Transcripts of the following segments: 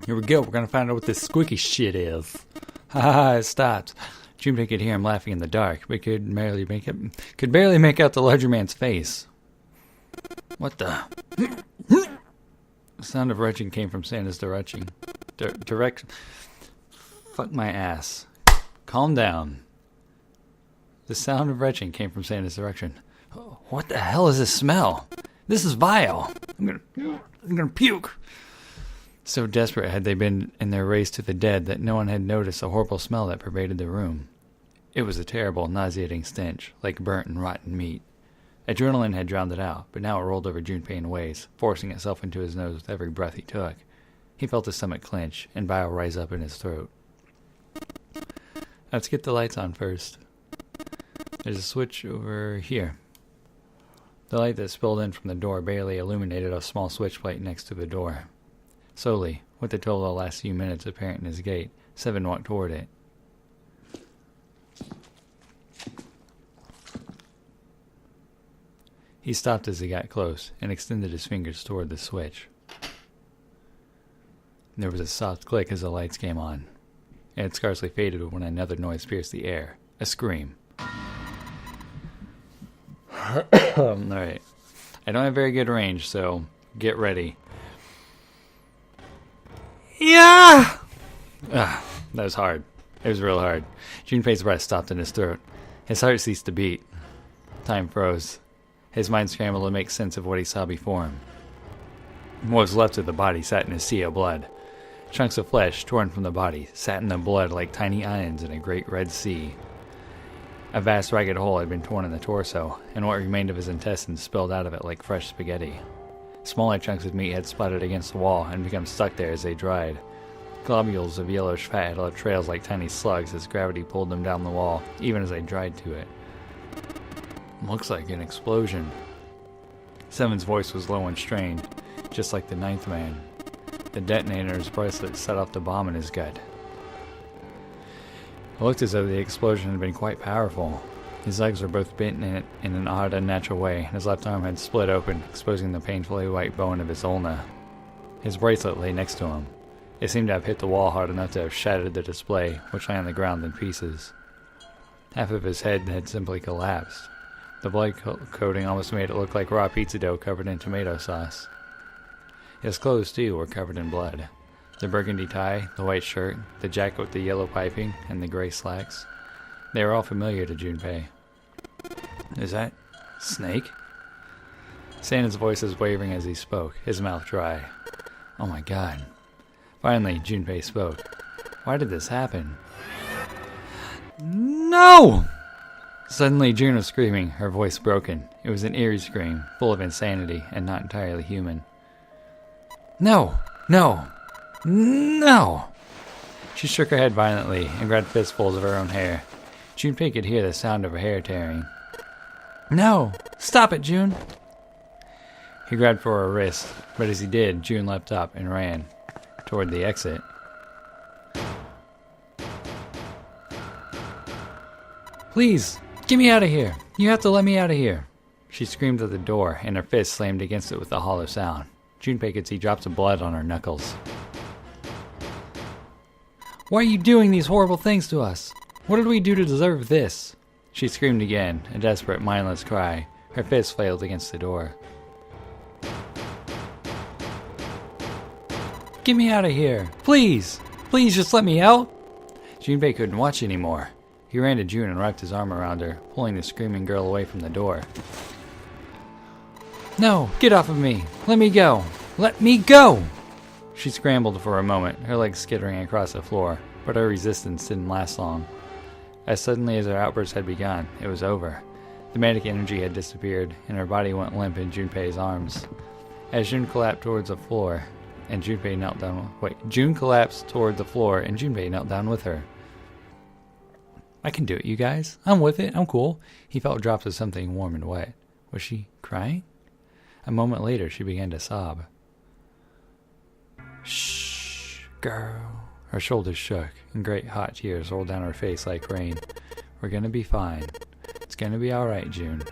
Here we go. We're gonna find out what this squeaky shit is. Ha ha! It stopped. Junpei could hear him laughing in the dark, but could barely make out the larger man's face. What the? The sound of retching came from Santa's direction. Fuck my ass. Calm down. The sound of retching came from Santa's direction. What the hell is this smell? This is vile. I'm gonna puke. So desperate had they been in their race to the dead that no one had noticed the horrible smell that pervaded the room. It was a terrible, nauseating stench, like burnt and rotten meat. Adrenaline had drowned it out, but now it rolled over Junpei in waves, forcing itself into his nose with every breath he took. He felt his stomach clench, and bile rise up in his throat. Let's get the lights on first. There's a switch over here. The light that spilled in from the door barely illuminated a small switch plate next to the door. Slowly, with the toll of the last few minutes apparent in his gait, Seven walked toward it. He stopped as he got close and extended his fingers toward the switch. There was a soft click as the lights came on. It had scarcely faded when another noise pierced the air. A scream. Alright. I don't have very good range, so get ready. Yeah! That was hard. It was real hard. Junpei's breath stopped in his throat. His heart ceased to beat. Time froze. His mind scrambled to make sense of what he saw before him. What was left of the body sat in a sea of blood. Chunks of flesh, torn from the body, sat in the blood like tiny islands in a great red sea. A vast ragged hole had been torn in the torso, and what remained of his intestines spilled out of it like fresh spaghetti. Smaller chunks of meat had splattered against the wall and become stuck there as they dried. Globules of yellowish fat had left trails like tiny slugs as gravity pulled them down the wall, even as they dried to it. Looks like an explosion. Seven's voice was low and strained, just like the ninth man. The detonator's bracelet set off the bomb in his gut. It looked as though the explosion had been quite powerful. His legs were both bent in an odd, unnatural way, and his left arm had split open, exposing the painfully white bone of his ulna. His bracelet lay next to him. It seemed to have hit the wall hard enough to have shattered the display, which lay on the ground in pieces. Half of his head had simply collapsed. The blood coating almost made it look like raw pizza dough covered in tomato sauce. His clothes, too, were covered in blood. The burgundy tie, the white shirt, the jacket with the yellow piping, and the gray slacks. They were all familiar to Junpei. Is that Snake? Santa's voice was wavering as he spoke, his mouth dry. Oh my god. Finally, Junpei spoke. Why did this happen? No! Suddenly, June was screaming, her voice broken. It was an eerie scream, full of insanity, and not entirely human. No! No! No! She shook her head violently and grabbed fistfuls of her own hair. Junpei could hear the sound of her hair tearing. No! Stop it, June! He grabbed for her wrist, but as he did, June leapt up and ran toward the exit. Please! Get me out of here! You have to let me out of here! She screamed at the door, and her fist slammed against it with a hollow sound. Junpei could see drops of blood on her knuckles. Why are you doing these horrible things to us? What did we do to deserve this? She screamed again, a desperate, mindless cry. Her fist flailed against the door. Get me out of here! Please! Please just let me out! Junpei couldn't watch anymore. He ran to June and wrapped his arm around her, pulling the screaming girl away from the door. No! Get off of me! Let me go! Let me go! She scrambled for a moment, her legs skittering across the floor, but her resistance didn't last long. As suddenly as her outburst had begun, it was over. The manic energy had disappeared, and her body went limp in Junpei's arms. As June collapsed towards the floor, and Junpei knelt down. June collapsed toward the floor, and Junpei knelt down with her. I can do it, you guys. I'm with it. I'm cool. He felt drops of something warm and wet. Was she crying? A moment later, she began to sob. Shh, girl. Her shoulders shook, and great hot tears rolled down her face like rain. We're gonna be fine. It's gonna be alright, June.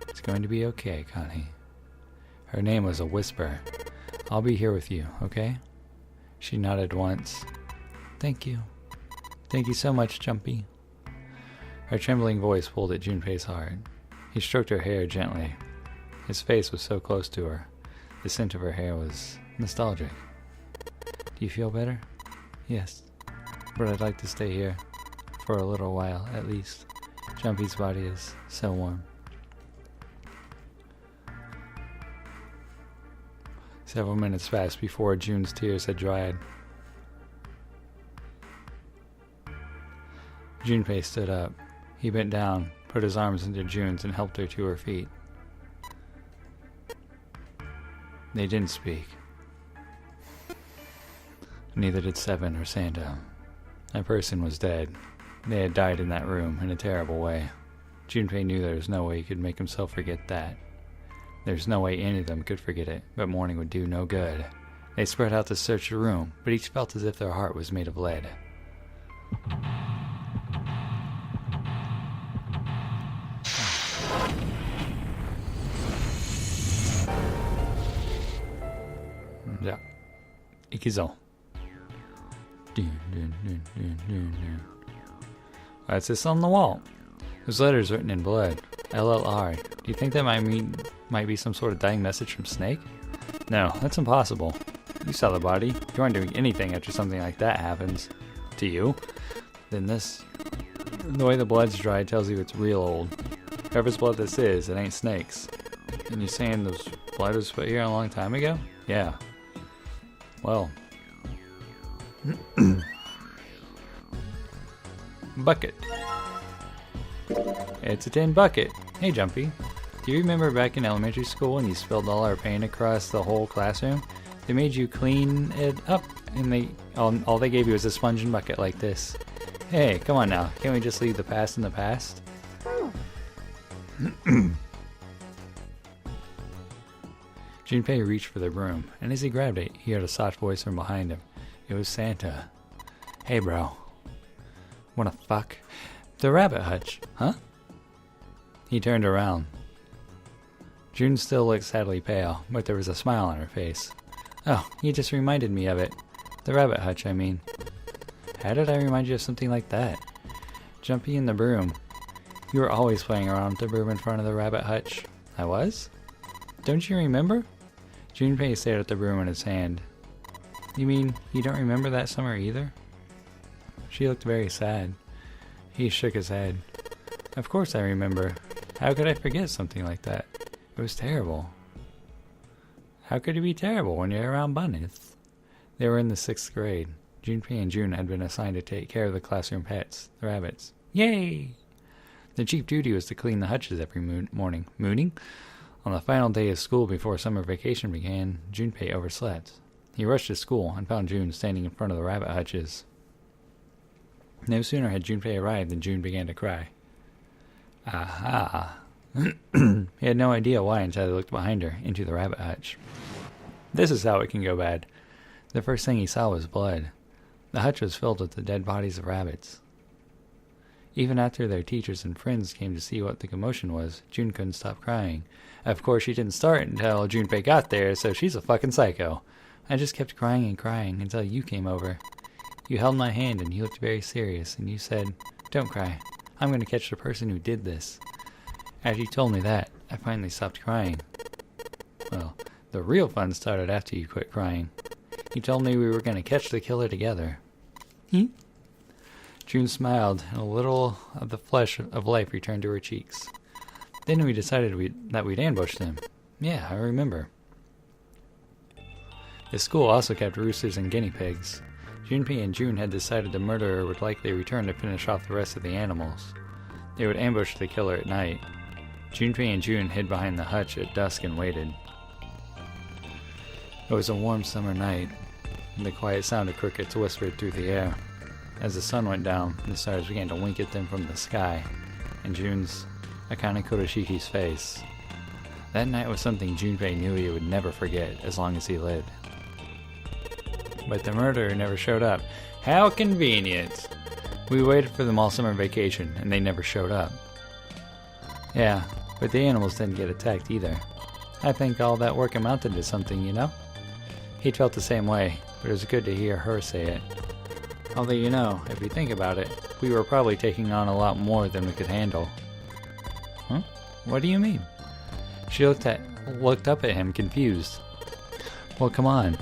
It's going to be okay, Connie. Her name was a whisper. I'll be here with you, okay? She nodded once. Thank you. Thank you so much, Jumpy. Her trembling voice pulled at Junpei's heart. He stroked her hair gently. His face was so close to her. The scent of her hair was nostalgic. Do you feel better? Yes. But I'd like to stay here. For a little while, at least. Jumpy's body is so warm. Several minutes passed before June's tears had dried. Junpei stood up. He bent down, put his arms into June's, and helped her to her feet. They didn't speak. Neither did Seven or Santa. That person was dead. They had died in that room in a terrible way. Junpei knew there was no way he could make himself forget that. There's no way any of them could forget it, but mourning would do no good. They spread out to search the room, but each felt as if their heart was made of lead. Ja. Ikizo. What's this on the wall? There's letters written in blood. LLR. Do you think that might be some sort of dying message from Snake? No, that's impossible. You saw the body. You aren't doing anything after something like that happens. To you? Then this... The way the blood's dried tells you it's real old. Whoever's blood this is, it ain't Snake's. And you're saying this blood was put here a long time ago? Yeah. Well... Bucket. It's a tin bucket. Hey, Jumpy. Do you remember back in elementary school when you spilled all our paint across the whole classroom? They made you clean it up, and all they gave you was a sponge and bucket like this. Hey, come on now. Can't we just leave the past in the past? Junpei reached for the broom, and as he grabbed it, he heard a soft voice from behind him. It was Santa. Hey, bro. Wanna fuck? The rabbit hutch, huh? He turned around. June still looked sadly pale, but there was a smile on her face. Oh, you just reminded me of it. The rabbit hutch, I mean. How did I remind you of something like that? Jumpy in the broom. You were always playing around with the broom in front of the rabbit hutch. I was? Don't you remember? Junpei stared at the broom in his hand. You mean you don't remember that summer either? She looked very sad. He shook his head. Of course I remember. How could I forget something like that? It was terrible. How could it be terrible when you're around bunnies? They were in the 6th grade. Junpei and June had been assigned to take care of the classroom pets, the rabbits. Yay! Their chief duty was to clean the hutches every morning. Mooning? On the final day of school before summer vacation began, Junpei overslept. He rushed to school and found June standing in front of the rabbit hutches. No sooner had Junpei arrived than June began to cry. Aha! He had no idea why until he looked behind her, into the rabbit hutch. This is how it can go bad. The first thing he saw was blood. The hutch was filled with the dead bodies of rabbits. Even after their teachers and friends came to see what the commotion was, June couldn't stop crying. Of course, she didn't start until Junpei got there, so she's a fucking psycho. I just kept crying and crying until you came over. You held my hand and you looked very serious, and you said, "Don't cry. I'm going to catch the person who did this." After you told me that, I finally stopped crying. Well, the real fun started after you quit crying. You told me we were going to catch the killer together. June smiled, and a little of the flesh of life returned to her cheeks. Then we decided that we'd ambushed him. Yeah, I remember. The school also kept roosters and guinea pigs. Junpei and June had decided the murderer would likely return to finish off the rest of the animals. They would ambush the killer at night. Junpei and June hid behind the hutch at dusk and waited. It was a warm summer night, and the quiet sound of crickets whispered through the air. As the sun went down, the stars began to wink at them from the sky, and June's Akane Kuroshiki's face. That night was something Junpei knew he would never forget as long as he lived. But the murderer never showed up. How convenient! We waited for them all summer vacation, and they never showed up. Yeah, but the animals didn't get attacked either. I think all that work amounted to something, you know? He felt the same way. but it was good to hear her say it. Although, you know, if you think about it, we were probably taking on a lot more than we could handle. Huh? What do you mean? She looked up at him, confused. Well, come on.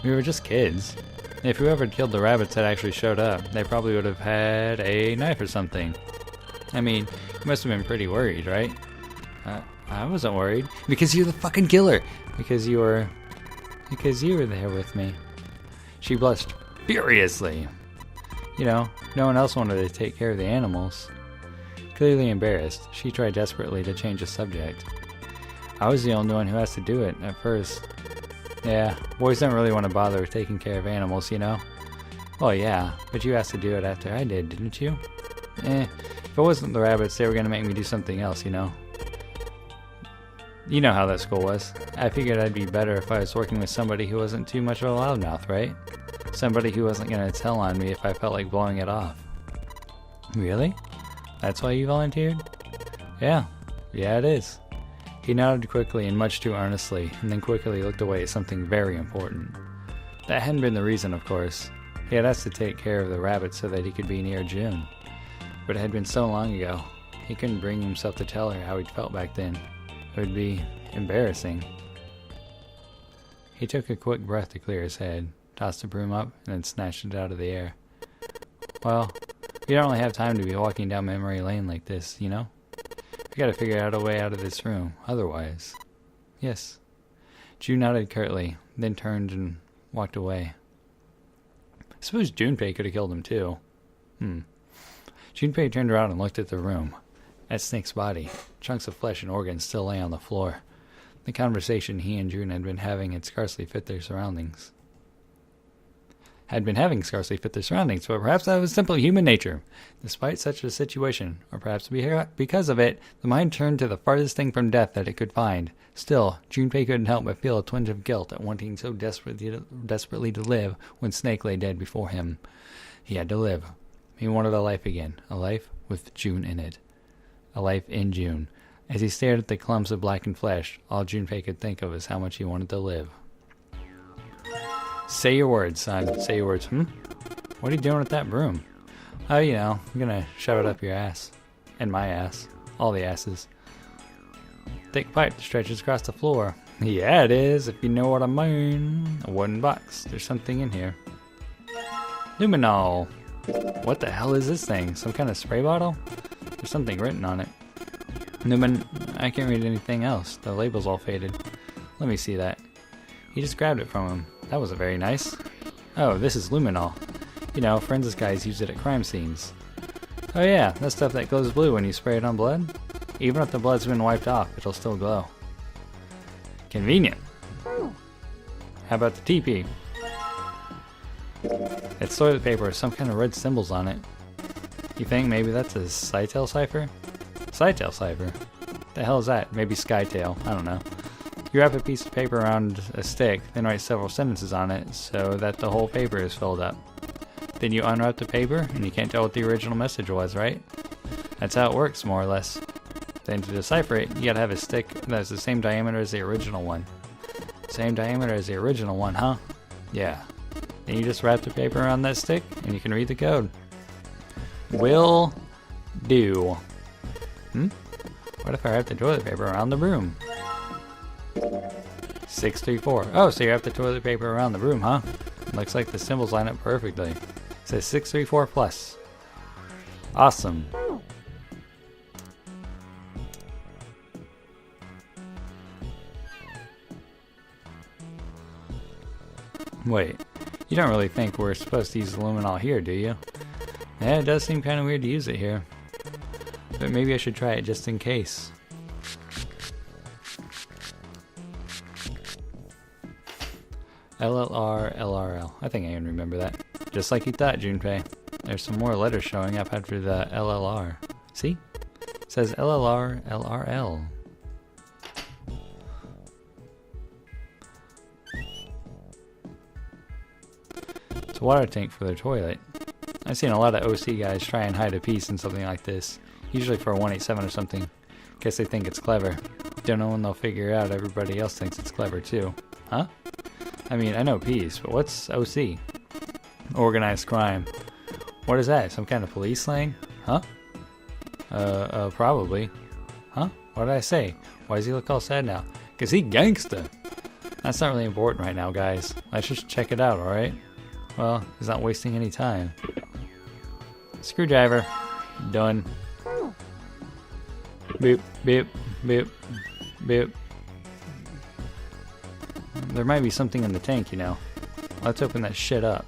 We were just kids. If whoever killed the rabbits had actually showed up, they probably would have had a knife or something. I mean, you must have been pretty worried, right? I wasn't worried. Because you're the fucking killer! Because you were there with me. She blushed furiously. You know, no one else wanted to take care of the animals. Clearly embarrassed, she tried desperately to change the subject. I was the only one who has to do it at first. Yeah, boys don't really want to bother with taking care of animals, you know? Well, yeah, but you asked to do it after I did, didn't you? If it wasn't the rabbits, they were going to make me do something else, you know? You know how that school was. I figured I'd be better if I was working with somebody who wasn't too much of a loudmouth, right? Somebody who wasn't going to tell on me if I felt like blowing it off. Really? That's why you volunteered? Yeah it is. He nodded quickly and much too earnestly, and then quickly looked away at something very important. That hadn't been the reason, of course. He had asked to take care of the rabbits so that he could be near June. But it had been so long ago, he couldn't bring himself to tell her how he'd felt back then. It would be embarrassing. He took a quick breath to clear his head, tossed the broom up, and then snatched it out of the air. Well, we don't really have time to be walking down memory lane like this, you know? We gotta figure out a way out of this room, otherwise. Yes. June nodded curtly, then turned and walked away. I suppose Junpei could have killed him too. Junpei turned around and looked at the room. At Snake's body, chunks of flesh and organs still lay on the floor. The conversation he and June had been having had scarcely fit their surroundings. But perhaps that was simply human nature. Despite such a situation, or perhaps because of it, the mind turned to the farthest thing from death that it could find. Still, Junpei couldn't help but feel a twinge of guilt at wanting so desperately to live when Snake lay dead before him. He had to live. He wanted a life again, a life with June in it. A life in June. As he stared at the clumps of blackened flesh, all Junpei could think of is how much he wanted to live. Say your words, son. Say your words. What are you doing with that broom? Oh, you know, I'm gonna shove it up your ass. And my ass. All the asses. Thick pipe that stretches across the floor. Yeah, it is, if you know what I mean. A wooden box. There's something in here. Luminol. What the hell is this thing? Some kind of spray bottle? There's something written on it. I can't read anything else. The label's all faded. Let me see that. He just grabbed it from him. That wasn't very nice. Oh, this is luminol. You know, forensics guys use it at crime scenes. Oh yeah, that stuff that glows blue when you spray it on blood. Even if the blood's been wiped off, it'll still glow. Convenient. How about the TP? It's toilet paper with some kind of red symbols on it. You think maybe that's a Scytale cipher? Scytale cipher? The hell is that? Maybe Skytail. I don't know. You wrap a piece of paper around a stick, then write several sentences on it so that the whole paper is filled up. Then you unwrap the paper, and you can't tell what the original message was, right? That's how it works, more or less. Then to decipher it, you gotta have a stick that's the same diameter as the original one. Same diameter as the original one, huh? Yeah. Then you just wrap the paper around that stick, and you can read the code. Will do. What if I wrap the toilet paper around the broom? 634. Oh, so you wrap the toilet paper around the broom, huh? Looks like the symbols line up perfectly. It says 634 plus. Awesome. Wait, you don't really think we're supposed to use luminol here, do you? Yeah, it does seem kind of weird to use it here. But maybe I should try it just in case. LLR, LRL. I think I even remember that. Just like you thought, Junpei. There's some more letters showing up after the LLR. See? It says LLR, LRL. It's a water tank for their toilet. I've seen a lot of OC guys try and hide a piece in something like this. Usually for a 187 or something. Guess they think it's clever. Don't know when they'll figure out everybody else thinks it's clever too. Huh? I mean, I know peace, but what's OC? Organized crime. What is that? Some kind of police slang? Huh? Probably. Huh? What did I say? Why does he look all sad now? 'Cause he gangsta. That's not really important right now, guys. Let's just check it out, alright? Well, he's not wasting any time. Screwdriver. Done. Boop, boop, boop, boop. There might be something in the tank, you know. Let's open that shit up.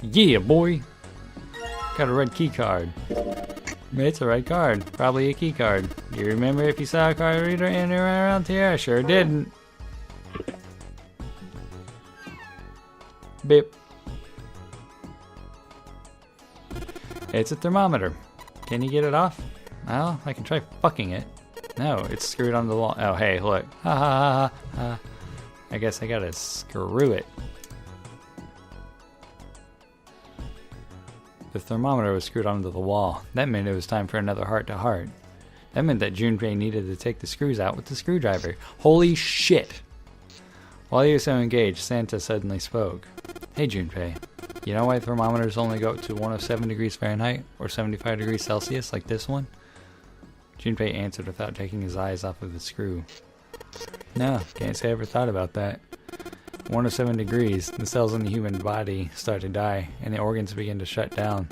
Yeah, boy! Got a red key card. It's a red card. Probably a key card. You remember if you saw a card reader in or around here? I sure didn't. Beep. It's a thermometer. Can you get it off? Well, I can try fucking it. No, it's screwed onto the wall. Oh, hey, look. Ha ha ha ha. I guess I gotta screw it. The thermometer was screwed onto the wall. That meant it was time for another heart-to-heart. That meant that Junpei needed to take the screws out with the screwdriver. Holy shit! While he was so engaged, Santa suddenly spoke. Hey Junpei, you know why thermometers only go up to 107 degrees Fahrenheit or 75 degrees Celsius like this one? Junpei answered without taking his eyes off of the screw. No, can't say I ever thought about that. 107 degrees, the cells in the human body start to die, and the organs begin to shut down.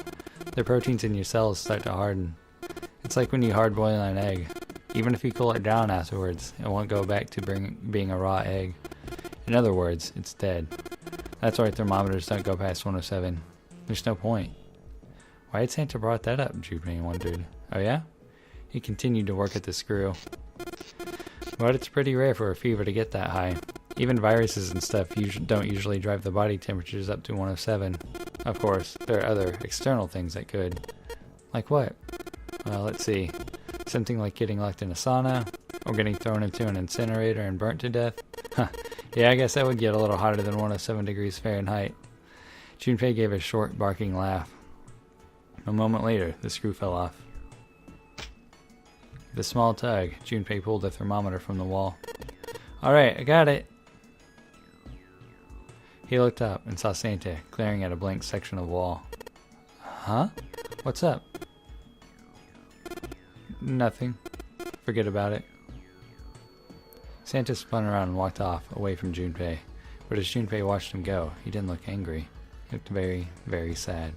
The proteins in your cells start to harden. It's like when you hard boil an egg. Even if you cool it down afterwards, it won't go back to being a raw egg. In other words, it's dead. That's why thermometers don't go past 107. There's no point. Why had Santa brought that up? Junpei wondered. Oh yeah? He continued to work at the screw. But it's pretty rare for a fever to get that high. Even viruses and stuff don't usually drive the body temperatures up to 107. Of course, there are other external things that could. Like what? Well, let's see. Something like getting locked in a sauna, or getting thrown into an incinerator and burnt to death. Huh. Yeah, I guess that would get a little hotter than 107 degrees Fahrenheit. Junpei gave a short, barking laugh. A moment later, the screw fell off. With a small tug, Junpei pulled the thermometer from the wall. Alright, I got it! He looked up and saw Santa glaring at a blank section of wall. Huh? What's up? Nothing. Forget about it. Santa spun around and walked off, away from Junpei. But as Junpei watched him go, he didn't look angry. He looked very, very sad.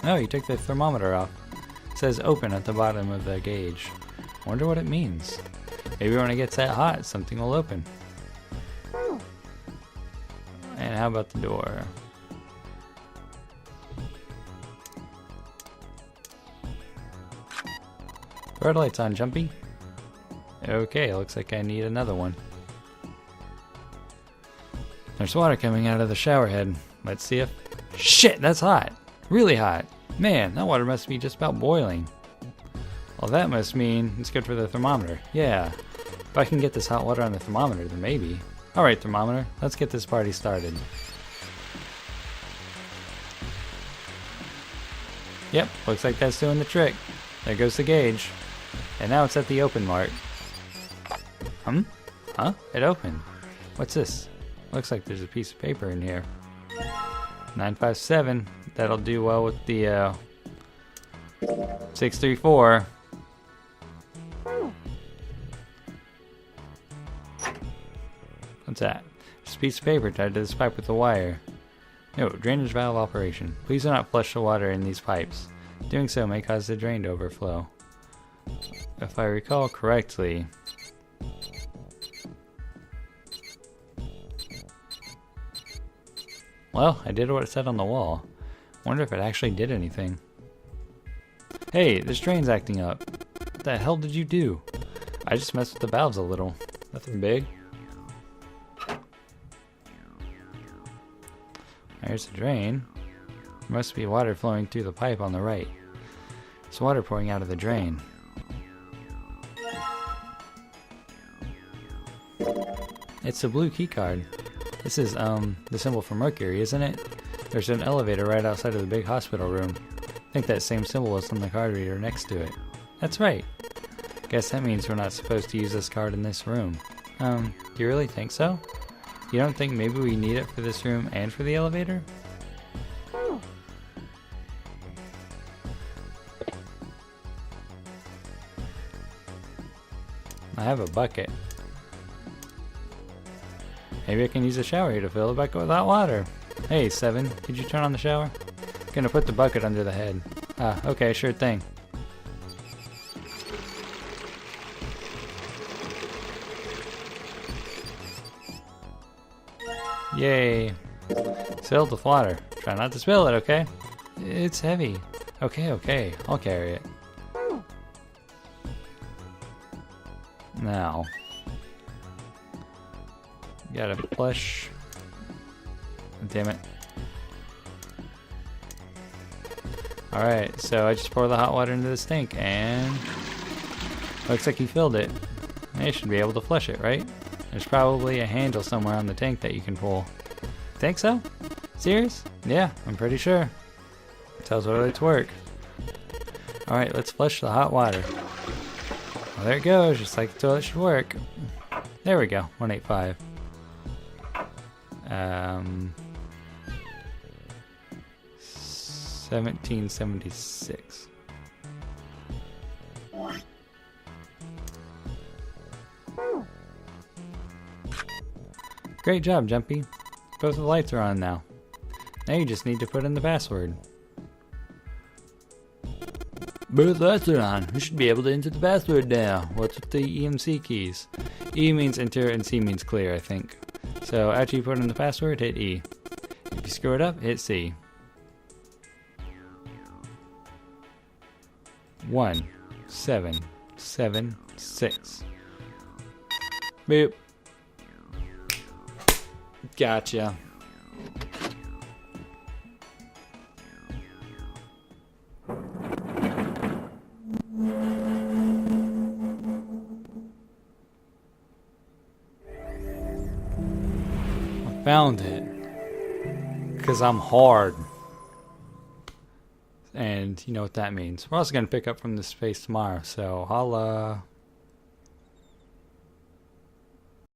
Oh, he took the thermometer off. It says open at the bottom of the gauge. Wonder what it means. Maybe when it gets that hot, something will open. And how about the door? Red light's on, Jumpy. Okay, looks like I need another one. There's water coming out of the shower head. Let's see if... Shit, that's hot! Really hot! Man, that water must be just about boiling. Well, that must mean it's good for the thermometer. Yeah. If I can get this hot water on the thermometer, then maybe. Alright, thermometer, let's get this party started. Yep, looks like that's doing the trick. There goes the gauge. And now it's at the open mark. Huh? It opened. What's this? Looks like there's a piece of paper in here. 957. That'll do well with the 634. What's that? Just a piece of paper tied to this pipe with a wire. No, drainage valve operation. Please do not flush the water in these pipes. Doing so may cause the drain to overflow. If I recall correctly... Well, I did what it said on the wall. Wonder if it actually did anything. Hey, this drain's acting up. What the hell did you do? I just messed with the valves a little. Nothing big. There's the drain. There must be water flowing through the pipe on the right. There's water pouring out of the drain. It's a blue key card. This is, the symbol for Mercury, isn't it? There's an elevator right outside of the big hospital room. I think that same symbol was on the card reader next to it. That's right. Guess that means we're not supposed to use this card in this room. Do you really think so? You don't think maybe we need it for this room and for the elevator? I have a bucket. Maybe I can use a shower here to fill the bucket with hot water. Hey, 7, could you turn on the shower? I'm gonna put the bucket under the head. Ah, okay, sure thing. Yay. Filled with water. Try not to spill it, okay? It's heavy. Okay, I'll carry it. Now, gotta flush. Damn it. Alright, so I just pour the hot water into the sink and looks like he filled it. I should be able to flush it, right? There's probably a handle somewhere on the tank that you can pull. Think so? Serious? Yeah, I'm pretty sure. Tells toilets work. Alright, let's flush the hot water. Well, there it goes, just like the toilet should work. There we go, 185. 1776. Great job, Jumpy. Both the lights are on now. Now you just need to put in the password. Both lights are on. We should be able to enter the password now. What's with the EMC keys? E means enter and C means clear, I think. So after you put in the password, hit E. If you screw it up, hit C. 1776. Boop. Gotcha. I found it. Because I'm hard. And you know what that means. We're also going to pick up from this space tomorrow, so I'll